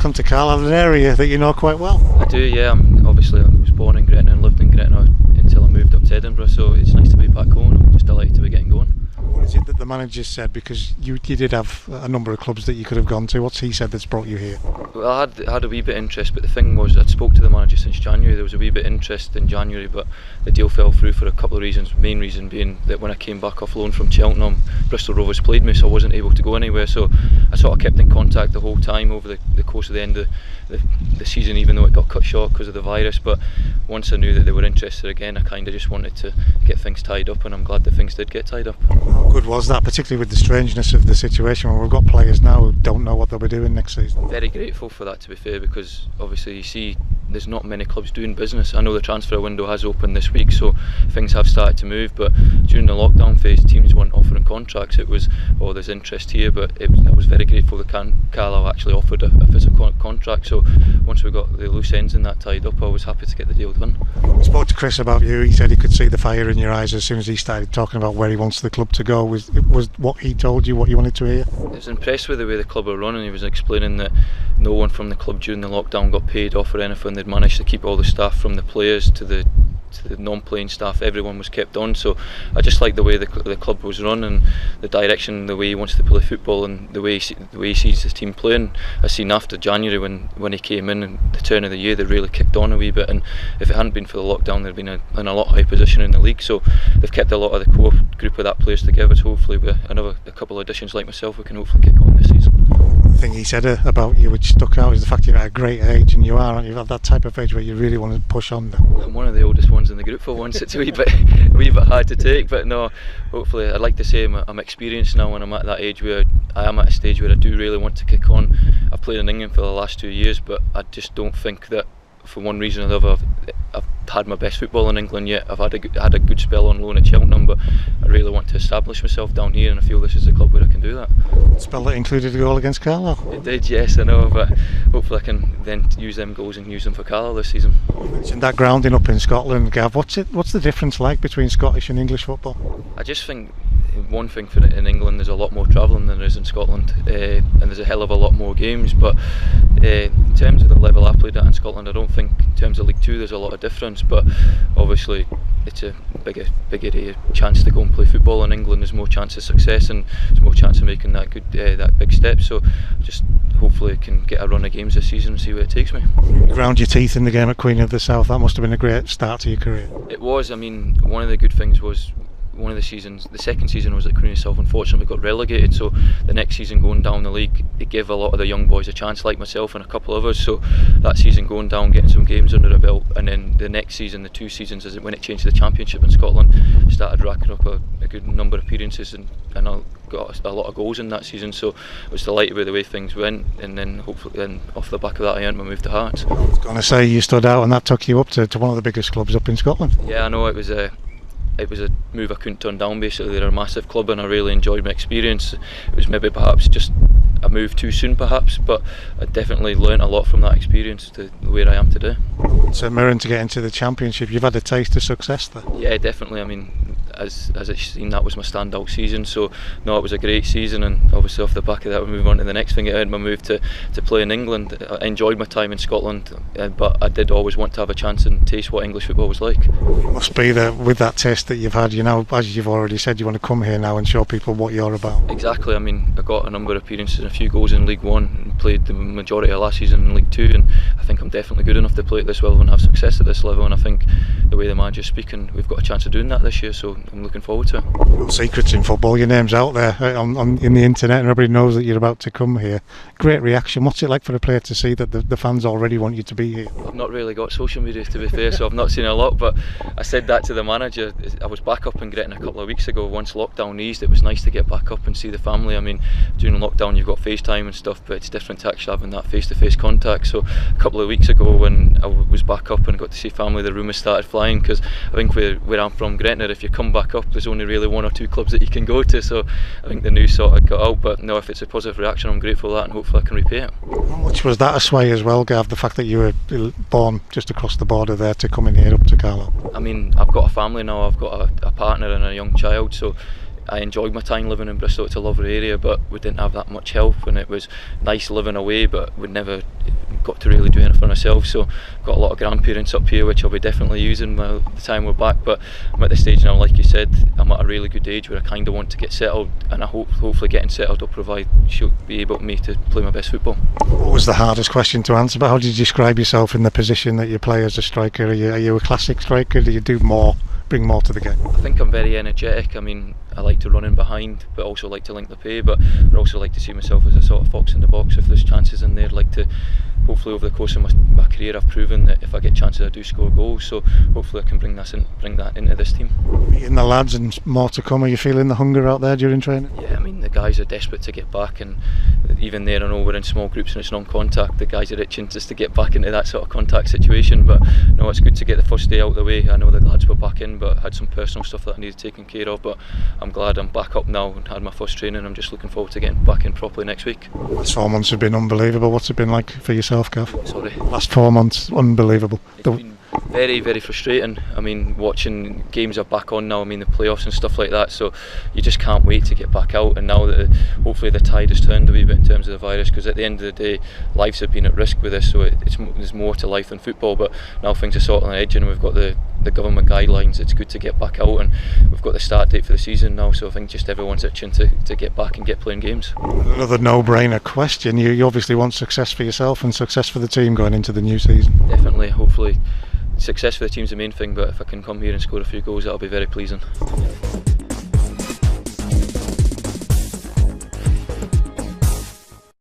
welcome to Carlisle, an area that you know quite well. I do, yeah. I was born in Gretna and lived in Gretna until I moved up to Edinburgh, so it's nice to be back home. I'm just delighted to be getting going. What is it that the manager said? Because you did have a number of clubs that you could have gone to. What's he said that's brought you here? Well, I had a wee bit of interest, but the thing was, I'd spoke to the manager since January. There was a wee bit of interest in January, but the deal fell through for a couple of reasons. Main reason being that when I came back off loan from Cheltenham, Bristol Rovers played me, so I wasn't able to go anywhere. So I sort of kept in contact the whole time over the course of the end of the season, even though it got cut short because of the virus. But once I knew that they were interested again, I kind of just wanted to get things tied up, and I'm glad that things did get tied up. How good was that, particularly with the strangeness of the situation when we've got players now who don't know what they'll be doing next season? Very grateful for that, to be fair, because obviously you see there's not many clubs doing business. I know the transfer window has opened this week, so things have started to move, but during the lockdown phase teams weren't offering contracts. It was, oh, there's interest here, but I was very grateful that Carlisle actually offered a physical contract. So once we got the loose ends in that tied up, I was happy to get the deal done. I spoke to Chris about you. He said he could see the fire in your eyes as soon as he started talking about where he wants the club to go. Was what he told you what you wanted to hear? I was impressed with the way the club were running. He was explaining that no one from the club during the lockdown got paid off or anything. They'd managed to keep all the staff, from the players to the non-playing staff, everyone was kept on. So I just like the way the club was run and the direction, the way he wants to play football and the way he sees his team playing. I seen after January when he came in and the turn of the year, they really kicked on a wee bit, and if it hadn't been for the lockdown, they'd been in a lot higher position in the league. So they've kept a lot of the core group of that players together. So hopefully with a couple of additions like myself, we can hopefully kick on this season. The thing he said about you which stuck out is the fact you're at a great age, and you are, you've had that type of age where you really want to push on them. I'm one of the oldest ones in the group for once. It's a wee bit hard to take, but no, hopefully I'd like to say I'm experienced now, and I'm at that age where I am at a stage where I do really want to kick on. I've played in England for the last 2 years, but I just don't think that for one reason or another I've had my best football in England yet. I've had a good spell on loan at Cheltenham, but I really want to establish myself down here, and I feel this is the club where I can do that. Spell that included a goal against Carlisle? It did, yes, I know, but hopefully I can then use them goals and use them for Carlisle this season. You mentioned that grounding up in Scotland, Gav. What's the difference like between Scottish and English football? I just think one thing in England, there's a lot more travelling than there is in Scotland, and there's a hell of a lot more games, but in terms of the level I played at in Scotland, I don't think in terms of League 2 there's a lot of difference, but obviously it's a bigger chance to go and play football in England. There's more chance of success and there's more chance of making that big step, so just hopefully can get a run of games this season and see where it takes me. You ground your teeth in the game at Queen of the South. That must have been a great start to your career. It was. I mean, one of the good things was one of the seasons, the second season was at Queen of the South, unfortunately got relegated, so the next season going down the league, it gave a lot of the young boys a chance, like myself and a couple of others. So that season going down, getting some games under the belt, and then the next season, the 2 seasons when it changed to the Championship in Scotland, started racking up a good number of appearances, and I got a lot of goals in that season, so I was delighted with the way things went, and then hopefully off the back of that I earned my move to Hearts. I was going to say you stood out and that took you up to one of the biggest clubs up in Scotland. Yeah, I know, it was a move I couldn't turn down. Basically, they're a massive club and I really enjoyed my experience. It was maybe perhaps just a move too soon perhaps, but I definitely learnt a lot from that experience to where I am today. So Mirren, to get into the Championship, you've had a taste of success there? Yeah, definitely. I mean, as it's seen, that was my standout season, so no, it was a great season, and obviously off the back of that we move on to the next thing. It earned my move to play in England. I enjoyed my time in Scotland, but I did always want to have a chance and taste what English football was like. It must be that with that taste that you've had, you know, as you've already said, you want to come here now and show people what you're about. Exactly. I mean, I got a number of appearances and a few goals in League 1 and played the majority of last season in League 2, and I think I'm definitely good enough to play at this level and have success at this level, and I think the way the manager's speaking, we've got a chance of doing that this year, so I'm looking forward to it. No secrets in football, your name's out there in the internet and everybody knows that you're about to come here. Great reaction. What's it like for a player to see that the fans already want you to be here? I've not really got social media, to be fair, so I've not seen a lot, but I said that to the manager. I was back up in Gretna a couple of weeks ago. Once lockdown eased, it was nice to get back up and see the family. I mean, during lockdown you've got FaceTime and stuff, but it's different to actually having that face-to-face contact. So a couple of weeks ago when I was back up and got to see family, the rumours started flying, because I think where I'm from, Gretna, if you come back up there's only really 1 or 2 clubs that you can go to, so I think the news sort of got out. But no, if it's a positive reaction, I'm grateful for that, and hopefully I can repay it. How much was that a sway as well, Gav, the fact that you were born just across the border there to come in here up to Carlisle? I mean, I've got a family now, I've got a partner and a young child, so I enjoyed my time living in Bristol. It's a lovely area, but we didn't have that much help, and it was nice living away, but we'd never got to really do anything for myself. So got a lot of grandparents up here, which I'll be definitely using by the time we're back. But I'm at the stage now, like you said, I'm at a really good age where I kind of want to get settled, and I hopefully getting settled will she'll be able me to play my best football. What was the hardest question to answer? But how do you describe yourself in the position that you play as a striker? Are you a classic striker? Do you do more? Bring more to the game? I think I'm very energetic. I mean, I like to run in behind, but also like to link the play. But I also like to see myself as a sort of fox in the box. If there's chances in there, I'd like to. Hopefully, over the course of my career, I've proven that if I get chances, I do score goals. So hopefully, I can bring that into this team. Meeting the lads and more to come. Are you feeling the hunger out there during training? Yeah, I mean, the guys are desperate to get back, and even there, I know we're in small groups and it's non-contact. The guys are itching just to get back into that sort of contact situation. But no, it's good to get the first day out of the way. I know the lads were back in, but I had some personal stuff that I needed taken care of. But I'm glad I'm back up now and had my first training. I'm just looking forward to getting back in properly next week. Last 4 months have been unbelievable. What's it been like for yourself, Gav? Sorry. Last 4 months, unbelievable. It's been very, very frustrating. I mean, watching games are back on now. I mean, the playoffs and stuff like that. So you just can't wait to get back out. And now that hopefully the tide has turned a wee bit in terms of the virus, because at the end of the day, lives have been at risk with this. So there's more to life than football. But now things are sort of on the edge, and we've got the government guidelines. It's good to get back out, and we've got the start date for the season now. So I think just everyone's itching to get back and get playing games. Another no-brainer question. You obviously want success for yourself and success for the team going into the new season. Definitely, hopefully. Success for the team's the main thing, but if I can come here and score a few goals, that'll be very pleasing.